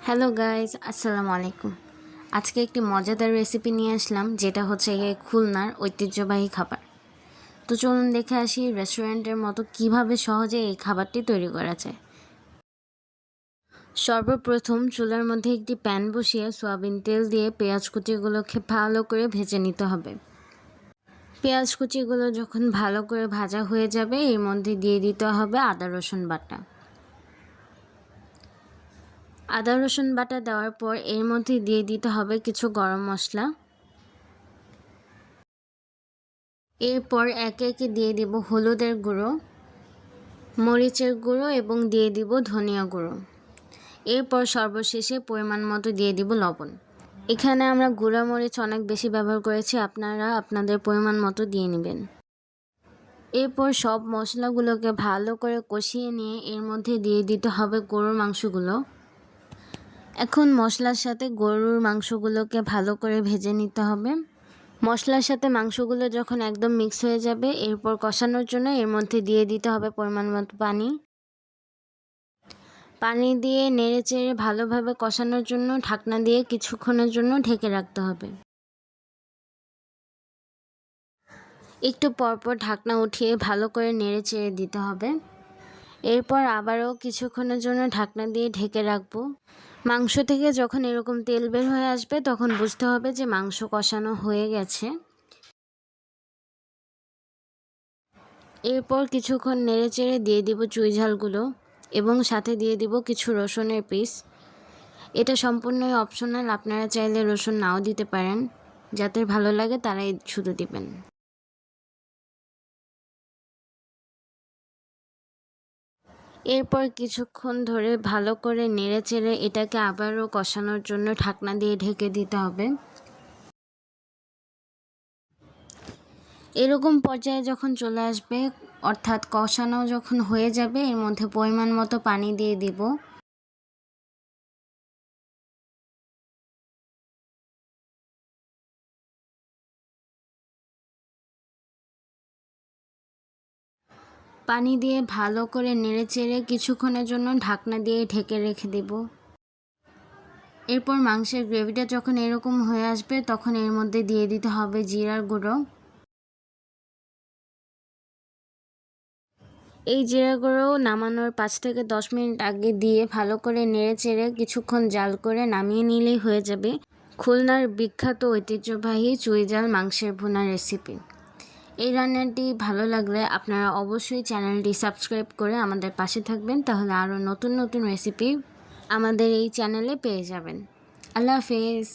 Hello guys, আসসালামু আলাইকুম। আজকে একটি মজাদার রেসিপি নিয়ে আসলাম, যেটা হচ্ছে খুলনার ঐতিহ্যবাহী খাবার। তো চলুন দেখে আসি রেস্টুরেন্টের মতো কিভাবে সহজে এই খাবারটি তৈরি করা যায়। সর্বপ্রথম চুলার মধ্যে একটি প্যান বসিয়ে সয়াবিন তেল দিয়ে পেঁয়াজ কুচিগুলোকে ভালো করে ভেজে নিতে হবে। পেঁয়াজ কুচিগুলো যখন ভালো করে ভাজা হয়ে যাবে, এর মধ্যে দিয়ে দিতে হবে আদা রসুন বাটা। আদা রসুন বাটা দেওয়ার পর এর মধ্যে দিয়ে দিতে হবে কিছু গরম মশলা। এরপর একে একে দিয়ে দিব হলুদের গুঁড়ো, মরিচের গুঁড়ো এবং দিয়ে দিব ধনিয়া গুঁড়ো। এরপর সর্বশেষে পরিমাণ মতো দিয়ে দিব লবণ। এখানে আমরা গুঁড়া মরিচ অনেক বেশি ব্যবহার করেছি, আপনারা আপনাদের পরিমাণ মতো দিয়ে নেবেন। এরপর সব মশলাগুলোকে ভালো করে কষিয়ে নিয়ে এর মধ্যে দিয়ে দিতে হবে গরুর মাংসগুলো। এখন মশলার সাথে গরুর মাংসগুলোকে ভালো করে ভেজে নিতে হবে। মশলার সাথে মাংসগুলো যখন একদম মিক্স হয়ে যাবে, এরপর কষানোর জন্য এর মধ্যে দিয়ে দিতে হবে পরিমাণ মতো পানি। পানি দিয়ে নেড়েচেড়ে ভালোভাবে কষানোর জন্য ঢাকনা দিয়ে কিছুক্ষণের জন্য ঢেকে রাখতে হবে। একটু পরপর ঢাকনা উঠিয়ে ভালো করে নেড়েচেড়ে দিতে হবে। এরপর আবারও কিছুক্ষণের জন্য ঢাকনা দিয়ে ঢেকে রাখবো। মাংস থেকে যখন এরকম তেল বের হয়ে আসবে, তখন বুঝতে হবে যে মাংস কষানো হয়ে গেছে। এরপর কিছুক্ষণ নেড়েচেড়ে দিয়ে দিব চুই ঝালগুলো এবং সাথে দিয়ে দিব কিছু রসুনের পিস। এটা সম্পূর্ণই অপশনাল, আপনারা চাইলে রসুন নাও দিতে পারেন, যাদের ভালো লাগে তারাই শুধু দিবেন। এরপর কিছুক্ষণ ধরে ভালো করে নেড়েচেড়ে এটাকে আবারও কষানোর জন্য ঢাকনা দিয়ে ঢেকে দিতে হবে। এরকম পর্যায়ে যখন চলে আসবে, অর্থাৎ কষানো যখন হয়ে যাবে, এর মধ্যে পরিমাণ মতো পানি দিয়ে দিব। পানি দিয়ে ভালো করে নেড়েচেড়ে কিছুক্ষণের জন্য ঢাকনা দিয়ে ঢেকে রেখে দেব। এরপর মাংসের গ্রেভিটা যখন এরকম হয়ে আসবে, তখন এর মধ্যে দিয়ে দিতে হবে জিরার গুঁড়ো। এই জিরা গুঁড়ো নামানোর 5 থেকে 10 মিনিট আগে দিয়ে ভালো করে নেড়েচেড়ে কিছুক্ষণ জাল করে নামিয়ে নিলেই হয়ে যাবে খুলনার বিখ্যাত ঐতিহ্যবাহী চুইঝাল মাংসের ভুনা রেসিপি। এই রান্নাটি ভালো লাগলে আপনারা অবশ্যই চ্যানেলটি সাবস্ক্রাইব করে আমাদের পাশে থাকবেন, তাহলে আরও নতুন নতুন রেসিপি আমাদের এই চ্যানেলে পেয়ে যাবেন। আল্লাহ হাফেজ।